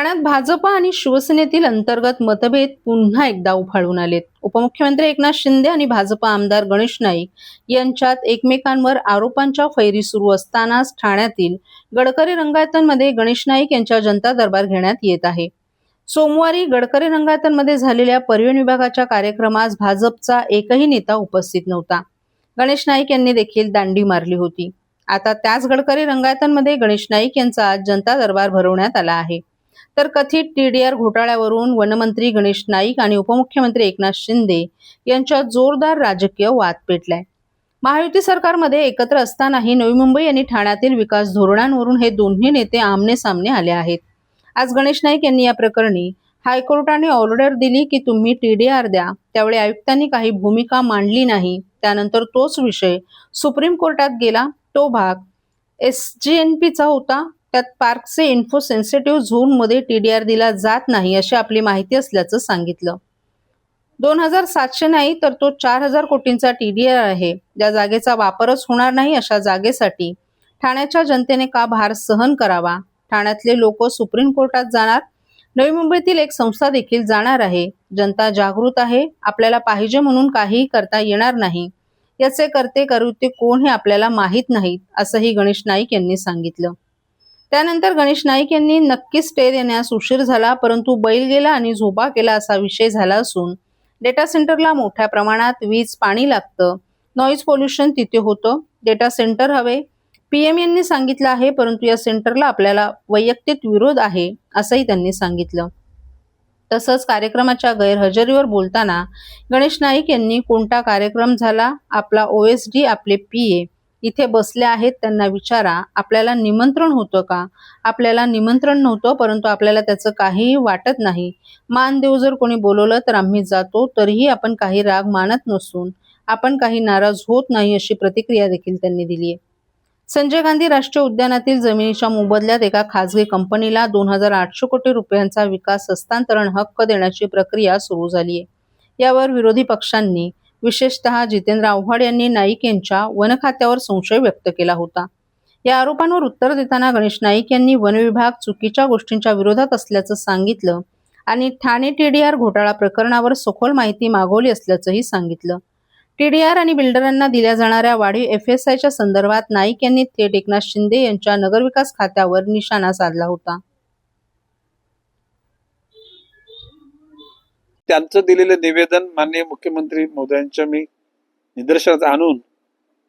ठाण्यात भाजप आणि शिवसेनेतील अंतर्गत मतभेद पुन्हा एकदा उफाळून आलेत। उपमुख्यमंत्री एकनाथ शिंदे आणि भाजप आमदार गणेश नाईक यांच्यात एकमेकांवर आरोपांच्या फैरी सुरू असतानाच ठाण्यातील गडकरी रंगायतमध्ये गणेश नाईक यांच्या जनता दरबार घेण्यात येत आहे। सोमवारी गडकरी रंगायतमध्ये झालेल्या परिवहन विभागाच्या कार्यक्रमास भाजपचा एकही नेता उपस्थित नव्हता। गणेश नाईक यांनी देखील दांडी मारली होती। आता त्याच गडकरी रंगायतमध्ये गणेश नाईक यांचा जनता दरबार भरवण्यात आला आहे। तर कथित टीडीआर घोटाळ्यावरून वनमंत्री गणेश नाईक आणि उपमुख्यमंत्री एकनाथ शिंदे यांच्यात जोरदार राजकीय वाद पेटलाय। महायुती सरकारमध्ये एकत्र असतानाही नवी मुंबई आणि ठाण्यातील विकास धोरणांवरून हे दोन्ही नेते आमने सामने आले आहेत। आज गणेश नाईक यांनी या प्रकरणी हायकोर्टाने ऑर्डर दिली की तुम्ही टीडीआर द्या। त्यावेळी आयुक्तांनी काही भूमिका मांडली नाही। त्यानंतर तोच विषय सुप्रीम कोर्टात गेला। तो भाग SGNPचा होता। त्यात पार्कचे इन्फो सेन्सिटिव्ह झोनमध्ये टीडीआर दिला जात नाही अशी आपली माहिती असल्याचं सांगितलं। 2700 नाही तर तो 4000 कोटींचा टीडीआर आहे। ज्या जागेचा वापरच होणार नाही अशा जागेसाठी ठाण्याच्या जनतेने का भार सहन करावा? ठाण्यातले लोक सुप्रीम कोर्टात जाणार। नवी मुंबईतील एक संस्था देखील जाणार आहे। जनता जागृत आहे। आपल्याला पाहिजे म्हणून काहीही करता येणार नाही। याचे करते करूते कोण हे आपल्याला माहीत नाहीत असंही गणेश नाईक यांनी सांगितलं। त्यानंतर गणेश नाईक यांनी नक्कीच स्टे देण्यास उशीर झाला, परंतु बैल गेला आणि झोपा केला असा विषय झाला असून डेटा सेंटरला मोठ्या प्रमाणात वीज पाणी लागतं। नॉईज पोल्युशन तिथे होतं। डेटा सेंटर हवे PM यांनी सांगितलं आहे, परंतु या सेंटरला आपल्याला वैयक्तिक विरोध आहे असंही त्यांनी सांगितलं। तसंच कार्यक्रमाच्या गैरहजेरीवर बोलताना गणेश नाईक यांनी कोणता कार्यक्रम झाला, आपला OSD आपले PA इथे बसले आहेत, त्यांना विचारा आपल्याला निमंत्रण होतं का? आपल्याला निमंत्रण नव्हतं, परंतु आपल्याला त्याचं काहीही वाटत नाही। मान देव जर कोणी बोलवलं तर आम्ही जातो, तरीही आपण काही राग मानत नसून आपण काही नाराज होत नाही अशी प्रतिक्रिया देखील त्यांनी दिली आहे। संजय गांधी राष्ट्रीय उद्यानातील जमिनीच्या मोबदल्यात एका खासगी कंपनीला 2800 कोटी रुपयांचा विकास हस्तांतरण हक्क देण्याची प्रक्रिया सुरू झाली आहे। यावर विरोधी पक्षांनी विशेषतः जितेंद्र आव्हाड यांनी नाईक यांच्या वन खात्यावर संशय व्यक्त केला होता। या आरोपांवर उत्तर देताना गणेश नाईक यांनी वन विभाग चुकीच्या गोष्टींच्या विरोधात असल्याचं सांगितलं आणि ठाणे टीडीआर घोटाळा प्रकरणावर सखोल माहिती मागवली असल्याचंही सांगितलं। टीडीआर आणि बिल्डरांना दिल्या जाणाऱ्या वाढीव FSIच्या संदर्भात नाईक यांनी थेट एकनाथ शिंदे यांच्या नगरविकास खात्यावर निशाणा साधला होता। त्यांचं दिलेलं निवेदन माननीय मुख्यमंत्री महोदयांच्या मी निदर्शनास आणून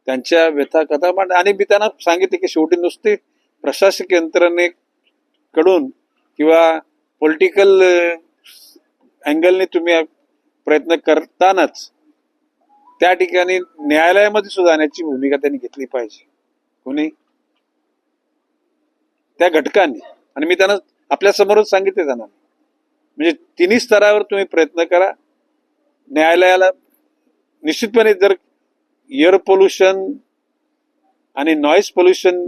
त्यांच्या व्यथा कथा मांड आणि मी त्यांना सांगितले की शेवटी नुसते प्रशासकीय यंत्रणेकडून किंवा पॉलिटिकल अँगलने तुम्ही प्रयत्न करतानाच त्या ठिकाणी न्यायालयामध्ये सुद्धा जाण्याची भूमिका त्यांनी घेतली पाहिजे कोणी त्या घटकांनी। आणि मी त्यांना आपल्या समोरच सांगितले त्यांना, म्हणजे तिन्ही स्तरावर तुम्ही प्रयत्न करा। न्यायालयाला निश्चितपणे जर एअर पोल्युशन आणि नॉईज पोल्युशन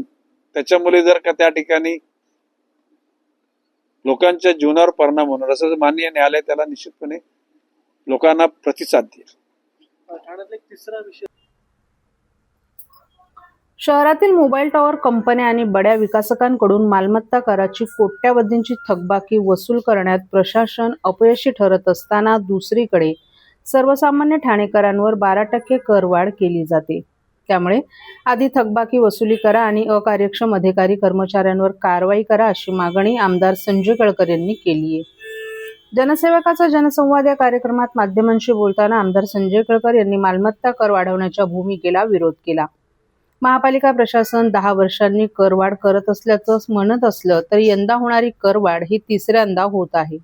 त्याच्यामुळे जर का त्या ठिकाणी लोकांच्या जीवनावर परिणाम होणार असं माननीय न्यायालय त्याला निश्चितपणे लोकांना प्रतिसाद देईल। शहरातील मोबाईल टॉवर कंपन्या आणि बड्या विकासकांकडून मालमत्ता कराची कोट्यावधींची थकबाकी वसूल करण्यात प्रशासन अपयशी ठरत असताना दुसरीकडे सर्वसामान्य ठाणेकरांवर 12% करवाढ केली जाते। त्यामुळे आधी थकबाकी वसुली करा आणि अकार्यक्षम अधिकारी कर्मचाऱ्यांवर कारवाई करा अशी मागणी आमदार संजय गडकर यांनी केली आहे। जनसेवकाचा जनसंवाद या कार्यक्रमात माध्यमांशी बोलताना आमदार संजय गडकर यांनी मालमत्ता कर वाढवण्याच्या भूमिकेला विरोध केला। महापालिका प्रशासन 10 वर्षांनी करवाढ करत असल्याचं म्हणत असलं तरी यंदा होणारी करवाढ ही तिसऱ्यांदा होत आहे।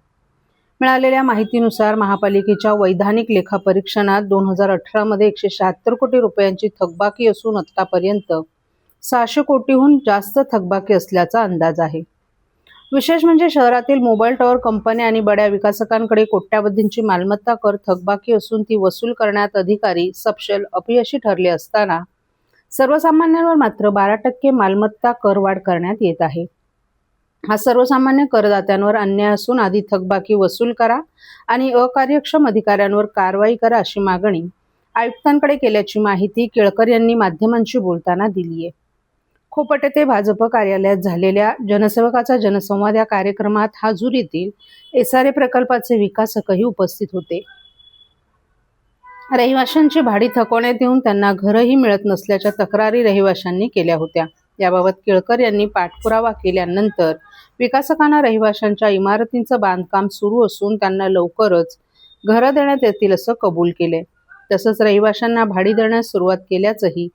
मिळालेल्या माहितीनुसार महापालिकेच्या वैधानिक लेखापरीक्षणात 2018 मध्ये 176 कोटी रुपयांची थकबाकी असून आतापर्यंत 600 कोटीहून जास्त थकबाकी असल्याचा अंदाज आहे। विशेष म्हणजे शहरातील मोबाईल टॉवर कंपन्या आणि बड्या विकासकांकडे कोट्यावधींची मालमत्ता कर थकबाकी असून ती वसूल करण्यात अधिकारी सपशेल अपयशी ठरले असताना सर्वसामान्यांवर मात्र 12% मालमत्ता करवाढ करण्यात येत आहे। हा सर्वसामान्य करदात्यांवर अन्याय असून आधी थकबाकी वसूल करा आणि अकार्यक्षम अधिकाऱ्यांवर कारवाई करा अशी मागणी आयुक्तांकडे केल्याची माहिती केळकर यांनी माध्यमांशी बोलताना दिली आहे। खोपट येथे भाजप कार्यालयात झालेल्या जनसेवकाचा जनसंवाद या कार्यक्रमात हाजूर येथील एसआरए प्रकल्पाचे विकासकही उपस्थित होते. रहिवाशांची भाडी थकवण्यात येऊन त्यांना घरही मिळत नसल्याच्या तक्रारी रहिवाशांनी केल्या होत्या. याबाबत केळकर यांनी पाठपुरावा केल्यानंतर विकासकांना रहिवाशांच्या इमारतींचं बांधकाम सुरू असून त्यांना लवकरच घरं देण्यात येतील असं कबूल केले. तसंच रहिवाशांना भाडी देण्यास सुरुवात केल्याचंही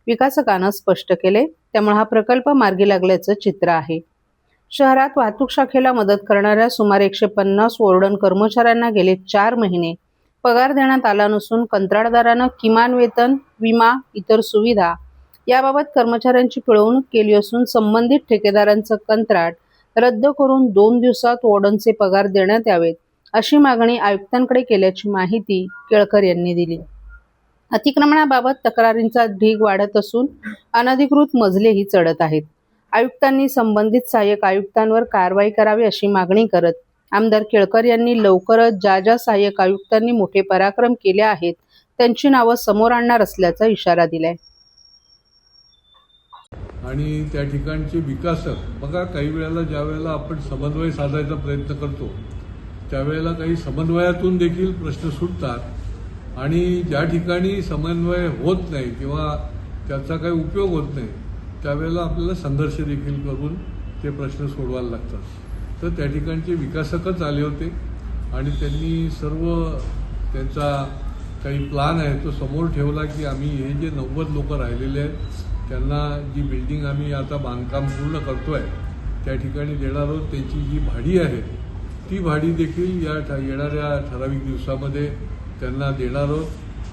विकासकानं स्पष्ट केले. त्यामुळे हा प्रकल्प मार्गी लागल्याचं चित्र आहे. शहरात वाहतूक शाखेला मदत करणाऱ्या सुमारे 150 वॉर्डन कर्मचाऱ्यांना गेले 4 महिने पगार देण्यात आला नसून कंत्राटदारानं किमान वेतन, विमा, इतर सुविधा याबाबत कर्मचाऱ्यांची पिळवणूक केली असून संबंधित ठेकेदारांचं कंत्राट रद्द करून 2 दिवसात वॉर्डनचे पगार देण्यात यावेत अशी मागणी आयुक्तांकडे केल्याची माहिती केळकर यांनी दिली. अतिक्रमणाबाबत तक्रारींचा ढीग वाढत असून अनधिकृत मजलेही चढत आहेत. आयुक्तांनी संबंधित सहाय्यक आयुक्तांवर कारवाई करावी अशी मागणी करत आमदार केळकर यांनी लवकरच ज्या सहाय्यक आयुक्तांनी मोठे पराक्रम केले आहेत त्यांची नावं समोर आणणार असल्याचा इशारा दिलाय. आणि त्या ठिकाणचे विकासक बघा, काही वेळेला ज्या वेळेला आपण समन्वय साधायचा प्रयत्न करतो त्यावेळेला काही समन्वयातून देखील प्रश्न सुटतात आणि ज्या ठिकाणी समन्वय होत नाही किंवा त्याचा काही उपयोग होत नाही त्यावेळेला आपल्याला संघर्ष देखील करून ते प्रश्न सोडवायला लागतात. तर त्या ठिकाणचे विकासकच आले होते आणि त्यांनी सर्व त्यांचा काही प्लान आहे तो समोर ठेवला की आम्ही हे जे 90 लोक राहिलेले आहेत त्यांना जी बिल्डिंग आम्ही आता बांधकाम पूर्ण करतोय त्या ठिकाणी देणार आहोत. त्यांची जी भाडी आहे ती भाडी देखील येणाऱ्या ठराविक दिवसामध्ये त्यांना देणार आहोत.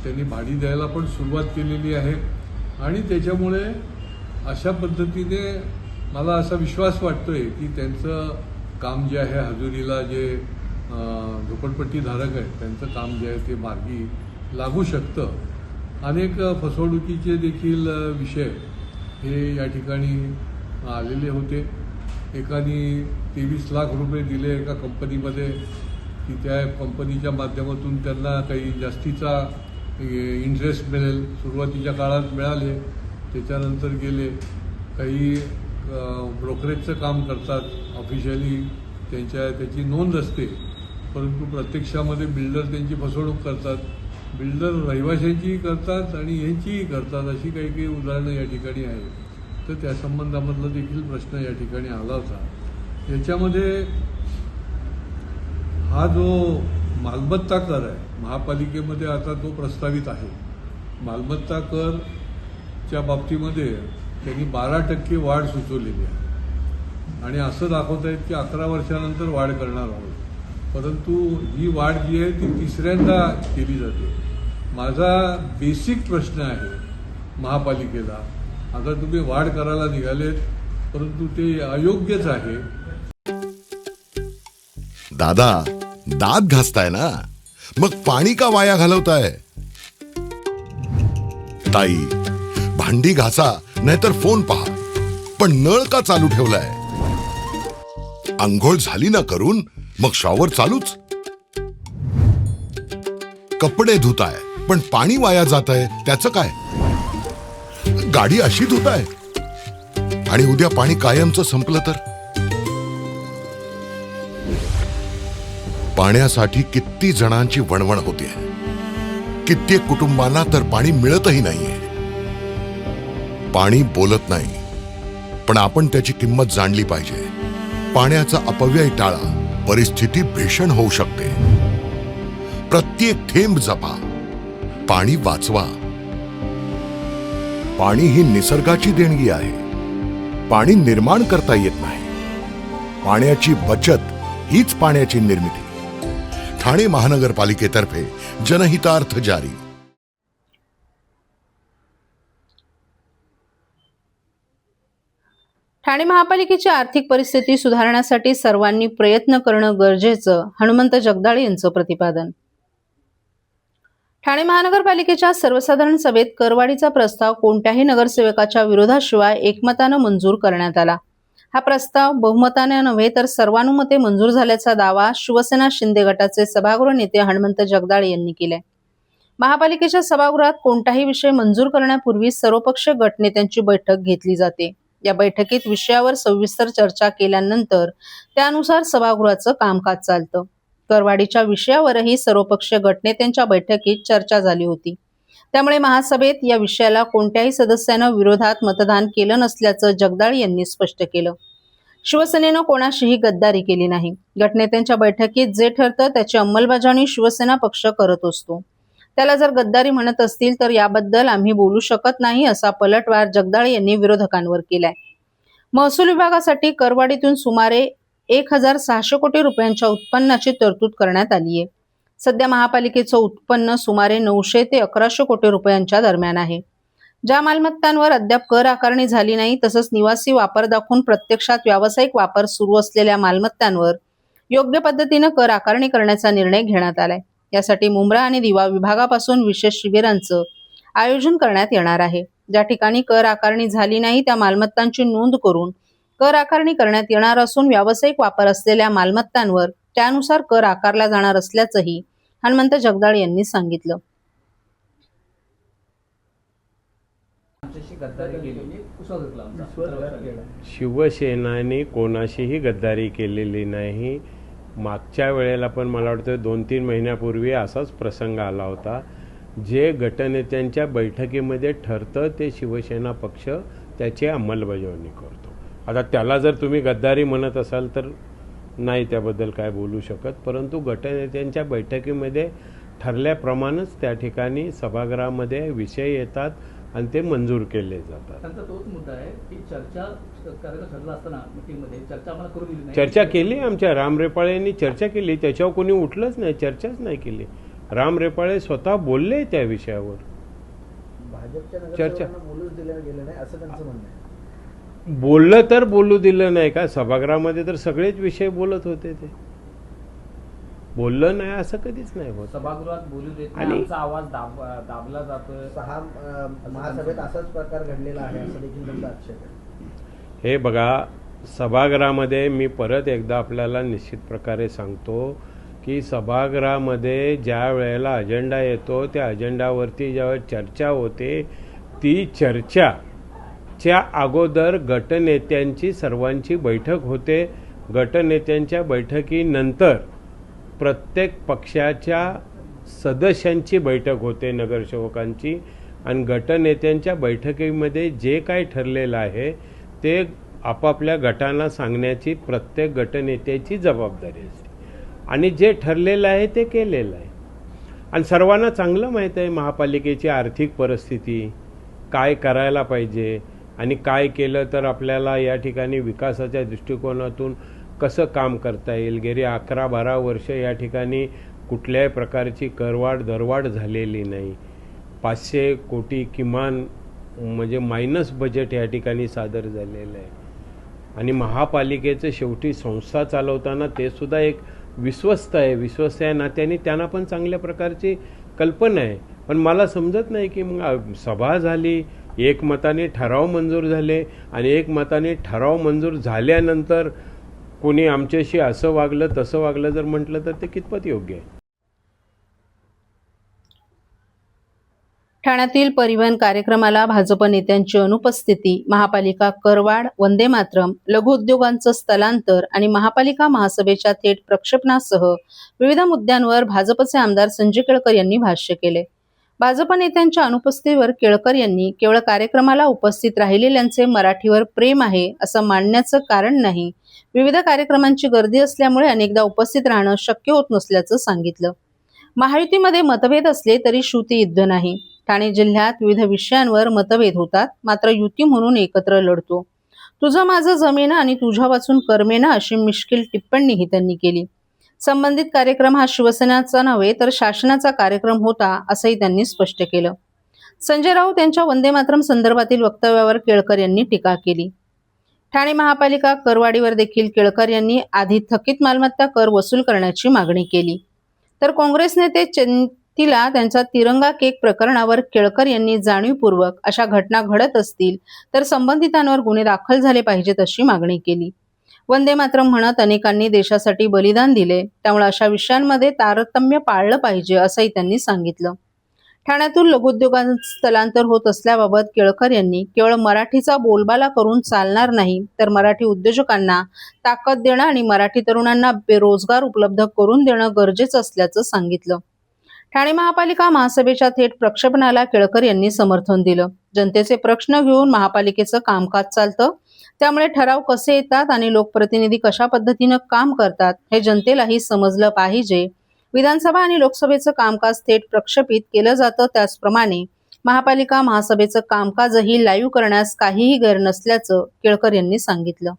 त्यांनी भाडी द्यायला पण सुरुवात केलेली आहे आणि त्याच्यामुळे अशा पद्धतीने मला असा विश्वास वाटतोय की त्यांचं काम जे आहे हाजुरीला जे झोपडपट्टी धारक आहेत त्यांचं काम जे आहे ते मार्गी लागू शकतं. अनेक फसवणुकीचे देखील विषय हे या ठिकाणी आलेले होते. एकाने 23 लाख रुपये दिले एका कंपनीमध्ये की त्या कंपनीच्या माध्यमातून त्यांना काही जास्तीचा इंटरेस्ट मिळेल. सुरुवातीच्या काळात मिळाले, त्याच्यानंतर गेले. काही ब्रोकरेजचं काम करतात, ऑफिशियली त्याची नोंद असते, परंतु प्रत्यक्षामध्ये बिल्डर त्यांची फसवणूक करतात. बिल्डर रहिवाशांचीही करतात आणि यांचीही करतात. अशी काही काही उदाहरणं या ठिकाणी आहेत. तर त्या संबंधामधला देखील प्रश्न या ठिकाणी आला होता. याच्यामध्ये हा जो मालमत्ता कर आहे महापालिकेमध्ये आता तो प्रस्तावित आहे. मालमत्ता करच्या बाबतीमध्ये त्यांनी 12% वाढ सुचवलेली आहे आणि असं दाखवत आहेत की 11 वर्षानंतर वाढ करणार आहोत, परंतु ही वाढ जी आहे ती 3ऱ्यांदा केली जाते. माझा बेसिक प्रश्न आहे महापालिकेला, आता तुम्ही वाढ करायला निघालेत परंतु ते अयोग्यच आहे. दादा, दात घासताय ना, मग पाणी का वाया घालवताय? ताई, भांडी घासा नाहीतर फोन पहा, पण नळ का चालू ठेवलाय? अंघोळ झाली ना करून मग शॉवर चालूच. कपडे धुताय पण पाणी वाया जात आहे, त्याचं काय? गाडी अशी धुताय आणि उद्या पाणी कायमचं संपलं तर? पाण्यासाठी किती जणांची वणवण होते. कित्येक कुटुंबांना तर पाणी मिळतही नाहीये. पाणी बोलत नाही, पण आपण त्याची किंमत जाणली पाहिजे. पाण्याचा अपव्यय टाळा, परिस्थिती भीषण होऊ शकते. प्रत्येक थेंब जपा, पाणी वाचवा. पाणी ही निसर्गाची देणगी आहे. पाणी निर्माण करता येत नाही. पाण्याची बचत हीच पाण्याची निर्मिती. ठाणे महानगरपालिकेतर्फे जनहितार्थ जारी. ठाणे महापालिकेची आर्थिक परिस्थिती सुधारण्यासाठी सर्वांनी प्रयत्न करणं गरजेचं, हनुमंत जगदाळे यांचं प्रतिपादन. ठाणे महानगरपालिकेच्या सर्वसाधारण सभेत करवाढीचा प्रस्ताव कोणत्याही नगरसेवकाच्या विरोधाशिवाय एकमतानं मंजूर करण्यात आला. हा प्रस्ताव बहुमताने नव्हे तर सर्वानुमते मंजूर झाल्याचा दावा शिवसेना शिंदे गटाचे सभागृह नेते हनुमंत जगदाळे यांनी केलाय. महापालिकेच्या सभागृहात कोणताही विषय मंजूर करण्यापूर्वी सर्वपक्षीय गटनेत्यांची बैठक घेतली जाते. या बैठकीत विषयावर सविस्तर चर्चा केल्यानंतर त्यानुसार सभागृहाचं कामकाज चालतं. करवाढीच्या विषयावरही सर्वपक्षीय गटनेत्यांच्या बैठकीत चर्चा झाली होती. त्यामुळे महासभेत या विषयाला कोणत्याही सदस्यानं विरोधात मतदान केलं नसल्याचं जगदाळे यांनी स्पष्ट केलं. शिवसेनेनं कोणाशीही गद्दारी केली नाही. गटनेत्यांच्या बैठकीत जे ठरतं त्याची अंमलबजावणी शिवसेना पक्ष करत असतो. त्याला जर गद्दारी म्हणत असतील तर याबद्दल आम्ही बोलू शकत नाही, असा पलटवार जगदाळे यांनी विरोधकांवर केलाय. महसूल विभागासाठी करवाढीतून सुमारे 1,600 कोटी रुपयांच्या उत्पन्नाची तरतूद करण्यात आली आहे. सध्या महापालिकेचं उत्पन्न सुमारे 900 ते 1,100 कोटी रुपयांच्या दरम्यान आहे. ज्या मालमत्तांवर अद्याप कर आकारणी झाली नाही, तसंच निवासी वापर दाखवून प्रत्यक्षात व्यावसायिक वापर सुरू असलेल्या मालमत्तांवर योग्य पद्धतीनं कर आकारणी करण्याचा निर्णय घेण्यात आलाय. यासाठी मुंब्रा आणि दिवा विभागापासून विशेष शिबिरांचं आयोजन करण्यात येणार आहे. ज्या ठिकाणी कर आकारणी झाली नाही त्या मालमत्तांची नोंद करून कर आकारणी करण्यात येणार असून व्यावसायिक वापर असलेल्या मालमत्तांवर त्यानुसार कर आकारला जाणार असल्याचंही हनुमंत जगदाळे यांनी सांगितलं. शिवसेनाने कोणाशीही गद्दारी केलेली नाही. मागच्या वेळेला पण मला वाटतं 2-3 महिन्यापूर्वी असाच प्रसंग आला होता. जे गटनेत्यांच्या बैठकीमध्ये ठरतं ते शिवसेना पक्ष त्याची अंमलबजावणी करतो. आता त्याला जर तुम्ही गद्दारी म्हणत असाल तर नाही त्याबद्दल काय बोलू शकत, परंतु गटनेत्यांच्या बैठकीमध्ये ठरल्याप्रमाणेच त्या ठिकाणी सभागृहामध्ये विषय येतात आणि ते मंजूर केले जातात. त्यांचा तोच मुद्दा आहे की चर्चा करायला ठरलं असताना मीटिंगमध्ये चर्चा आम्हाला करू दिली नाही. चर्चा केली, आमच्या राम रेपाळेंनी चर्चा केली, त्याच्यावर कोणी उठलंच नाही, चर्चाच नाही केली. राम रेपाळे स्वतः बोलले त्या विषयावर. चर्चा बोलूच दिलं गेलं नाही असं त्यांचं म्हणणं आहे. बोललं तर बोलू दिलं नाही का? सभागृहामध्ये तर सगळेच विषय बोलत होते. ते बोललं नाही असं कधीच नाही होत. सभागृहात बोलू देत आणि- नाही, आमचा आवाज दाबला जातोय. महासभेत असाच प्रकार घडलेला आहे असं देखील त्यांचा आक्षेप आहे. हे बघा, सभागृहामध्ये मी परत एकदा आपल्याला निश्चित प्रकारे सांगतो की सभागृहामध्ये ज्या वेळेला अजेंडा येतो त्या अजेंडावरती ज्यावेळेस चर्चा होते, ती चर्चाच्या अगोदर गटनेत्यांची सर्वांची बैठक होते. गटनेत्यांच्या बैठकीनंतर प्रत्येक पक्षाच्या सदस्यांची बैठक होते, नगरसेवकांची, आणि गटनेत्यांच्या बैठकीमध्ये जे काही ठरलेलं आहे ते आपापल्या गटांना सांगण्याची प्रत्येक गटनेत्याची जबाबदारी असते. आणि जे ठरलेलं आहे ते केलेलं आहे. आणि सर्वांना चांगलं माहीत आहे महापालिकेची आर्थिक परिस्थिती, काय करायला पाहिजे आणि काय केलं तर आपल्याला या ठिकाणी विकासाच्या दृष्टिकोनातून कसं काम करता येईल. गेली 11-12 वर्ष या ठिकाणी कुठल्याही प्रकारची करवाढ दरवाढ झालेली नाही. 500 कोटी किमान म्हणजे मायनस बजेट या ठिकाणी सादर झालेलं आहे. आणि महापालिकेचं शेवटी संस्था चालवताना ते सुद्धा एक विश्वस्त आहे. विश्वस्त या नात्याने त्यांना पण चांगल्या प्रकारची कल्पना आहे. पण मला समजत नाही की मग सभा झाली, एकमताने ठराव मंजूर झाले आणि एकमताने ठराव मंजूर झाल्यानंतर कोणी आमच्याशी असं वागलं तसं वागलं जर म्हटलं तर ते कितपत योग्य आहे. ठाण्यातील परिवहन कार्यक्रमाला भाजप नेत्यांची अनुपस्थिती, महापालिका करवाढ, वंदे मातरम, लघुउद्योगांचं स्थलांतर आणि महापालिका महासभेच्या थेट प्रक्षेपणासह विविध मुद्द्यांवर भाजपचे आमदार संजय केळकर यांनी भाष्य केले. भाजप नेत्यांच्या अनुपस्थितीवर केळकर यांनी केवळ कार्यक्रमाला उपस्थित राहिलेल्यांचे मराठीवर प्रेम आहे असं मानण्याचं कारण नाही, विविध कार्यक्रमांची गर्दी असल्यामुळे अनेकदा उपस्थित राहणं शक्य होत नसल्याचं सांगितलं. महायुतीमध्ये मतभेद असले तरी श्रुती युद्ध नाही. ठाणे जिल्ह्यात विविध विषयांवर मतभेद होतात, मात्र युती म्हणून एकत्र लढतो. तुझं माझं जमेना आणि तुझ्या वाचून करमेना अशी मिश्किल टिप्पणीही त्यांनी केली. संबंधित कार्यक्रम हा शिवसेनेचा नव्हे तर शासनाचा कार्यक्रम होता असंही त्यांनी स्पष्ट केलं. संजय राऊत यांच्या वंदे मातरम संदर्भातील वक्तव्यावर केळकर यांनी टीका केली. ठाणे महापालिका करवाढीवर देखील केळकर यांनी आधी थकीत मालमत्ता कर वसूल करण्याची मागणी केली. तर काँग्रेस नेते तिला त्यांचा तिरंगा केक प्रकरणावर केळकर यांनी जाणीवपूर्वक अशा घटना घडत असतील तर संबंधितांवर गुन्हे दाखल झाले पाहिजेत अशी मागणी केली. वंदे मातरम म्हणत अनेकांनी देशासाठी बलिदान दिले, त्यामुळे अशा विषयांमध्ये तारतम्य पाळलं पाहिजे असंही त्यांनी सांगितलं. ठाण्यातून लघुउद्योगांत स्थलांतर होत असल्याबाबत केळकर यांनी केवळ मराठीचा बोलबाला करून चालणार नाही, तर मराठी उद्योजकांना ताकद देणं आणि मराठी तरुणांना बेरोजगार उपलब्ध करून देणं गरजेचं असल्याचं सांगितलं. ठाणे महापालिका महासभेच्या थेट प्रक्षेपणाला केळकर यांनी समर्थन दिलं. जनतेचे प्रश्न घेऊन महापालिकेचं कामकाज चालतं, त्यामुळे ठराव कसे येतात आणि लोकप्रतिनिधी कशा पद्धतीनं काम करतात हे जनतेलाही समजलं पाहिजे. विधानसभा आणि लोकसभेचं कामकाज थेट प्रक्षेपित केलं जातं, त्याचप्रमाणे महापालिका महासभेचं कामकाजही लाईव्ह करण्यास काहीही गैर नसल्याचं केळकर यांनी सांगितलं.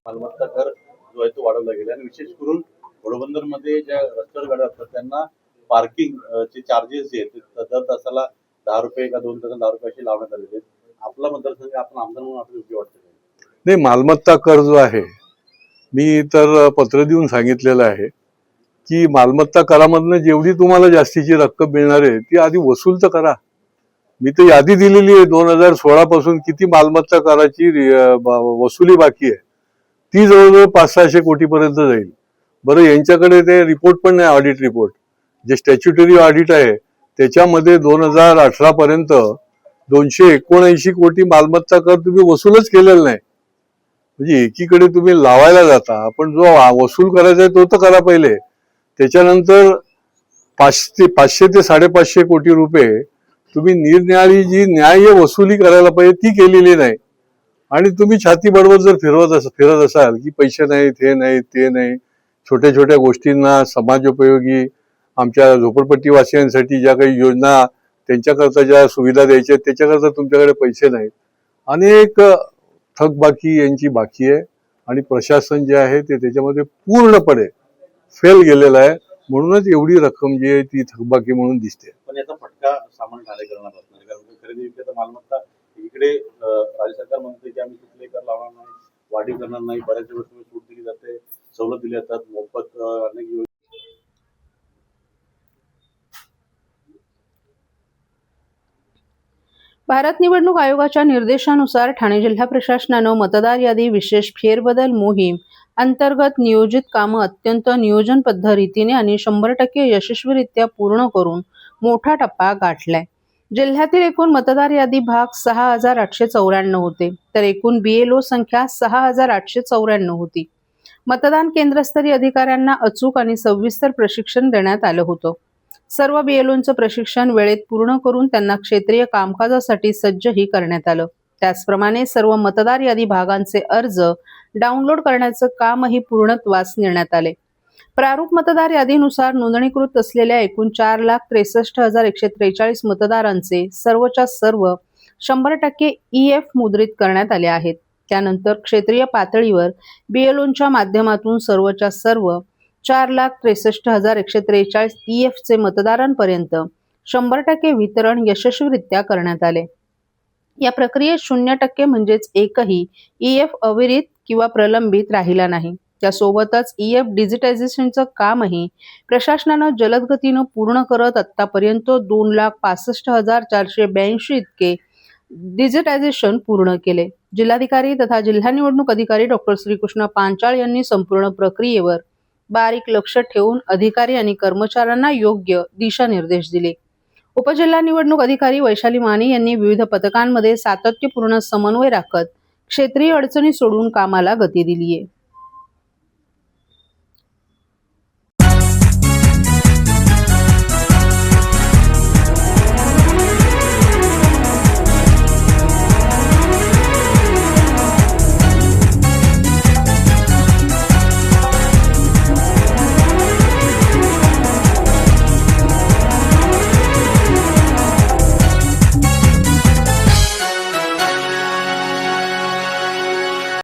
मालमत्ता कर जो आहे तो वाढवला गेला आणि विशेष करून घोडबंदरमध्ये ज्या रस्त्यावर गाड्या असतात त्यांना पार्किंग चे चार्जेस जे आहेत ते दर तासाला 10 रुपये का 2 तासाला 10 रुपये असे लावण्यात आलेले आहेत. आपला मतदारसंघ आपण आमदार म्हणून आपल्याला योग्य वाटतं? नाही, मालमत्ता कर जो आहे, मी तर पत्र देऊन सांगितलेलं आहे की मालमत्ता करामधनं जेवढी तुम्हाला जास्तीची रक्कम मिळणार आहे ती आधी वसूल तर करा. मी तर यादी दिलेली आहे 2016 पासून किती मालमत्ता कराची वसुली बाकी आहे, ती जवळजवळ 500-600 कोटीपर्यंत जाईल. बरं, यांच्याकडे ते रिपोर्ट पण नाही, ऑडिट रिपोर्ट जे स्टॅच्युटरी ऑडिट आहे त्याच्यामध्ये 2018 पर्यंत 279 कोटी मालमत्ता कर तुम्ही वसूलच केलेला नाही. म्हणजे एकीकडे तुम्ही लावायला जाता, पण जो वसूल करायचा आहे तो तर करा पहिले. त्याच्यानंतर 500 ते 550 कोटी रुपये तुम्ही निरनिराळी जी न्याय्य वसुली करायला पाहिजे ती केलेली नाही. आणि तुम्ही छाती बडवत जर फिरत असाल की पैसे नाहीत, हे नाही, ते नाही, छोट्या छोट्या गोष्टींना समाजोपयोगी आमच्या झोपडपट्टीवासियांसाठी ज्या काही योजना त्यांच्याकरता ज्या सुविधा द्यायच्या त्याच्याकरता तुमच्याकडे पैसे नाहीत. अनेक थकबाकी यांची बाकी आहे आणि प्रशासन जे आहे ते त्याच्यामध्ये पूर्णपणे फेल गेलेलं आहे. म्हणूनच एवढी रक्कम जी आहे ती थकबाकी म्हणून दिसते. पण याचा फटका सामान्य ठाणेकरांना बसणार, कारण खरेदी विक्री मालमत्ता इकडे राज्य सरकार म्हणते की आम्ही कुठले कर लावणार नाही, वाढीव करणार नाही, बऱ्याच गोष्टी सूट दिली जाते, सवलत दिली जातात, मोफत अनेक योजना. भारत निवडणूक आयोगाच्या निर्देशानुसार ठाणे जिल्हा प्रशासनानं मतदार यादी विशेष फेरबदल मोहीम अंतर्गत नियोजित कामं अत्यंत नियोजनबद्ध रीतीने आणि 100% यशस्वीरित्या पूर्ण करून मोठा टप्पा गाठलाय. जिल्ह्यातील एकूण मतदार यादी भाग 6,894 होते, तर एकूण BLO संख्या 6,894 होती. मतदान केंद्रस्तरीय अधिकाऱ्यांना अचूक आणि सविस्तर प्रशिक्षण देण्यात आलं होतं. सर्व BLOंचं प्रशिक्षण वेळेत पूर्ण करून त्यांना क्षेत्रीय कामकाजासाठी सज्जही करण्यात आलं. त्याचप्रमाणे सर्व मतदार यादी भागांचे अर्ज डाउनलोड करण्याचं कामही पूर्णत्वास नेण्यात आले. प्रारूप मतदार यादीनुसार नोंदणीकृत असलेल्या एकूण 4,63,143 मतदारांचे सर्वच्या सर्व 100% EF मुद्रित करण्यात आले आहेत. त्यानंतर क्षेत्रीय पातळीवर BLOंच्या माध्यमातून सर्वच्या सर्व 4,63,143 EFचे मतदारांपर्यंत 100% वितरण यशस्वीरित्या करण्यात आले. या प्रक्रियेत 0% म्हणजेच एकही EF अविरत किंवा प्रलंबित राहिला नाही. त्यासोबतच EF डिजिटायझेशनचं कामही प्रशासनानं जलद गतीनं पूर्ण करत आतापर्यंत 2,65,482 इतके डिजिटायझेशन पूर्ण केले. जिल्हाधिकारी तथा जिल्हा निवडणूक अधिकारी डॉ. श्रीकृष्ण पांचाळ यांनी संपूर्ण प्रक्रियेवर बारीक लक्ष ठेवून अधिकारी आणि कर्मचाऱ्यांना योग्य दिशानिर्देश दिले. उपजिल्हा निवडणूक अधिकारी वैशाली माने यांनी विविध पथकांमध्ये सातत्यपूर्ण समन्वय राखत क्षेत्रीय अडचणी सोडून कामाला गती दिली आहे.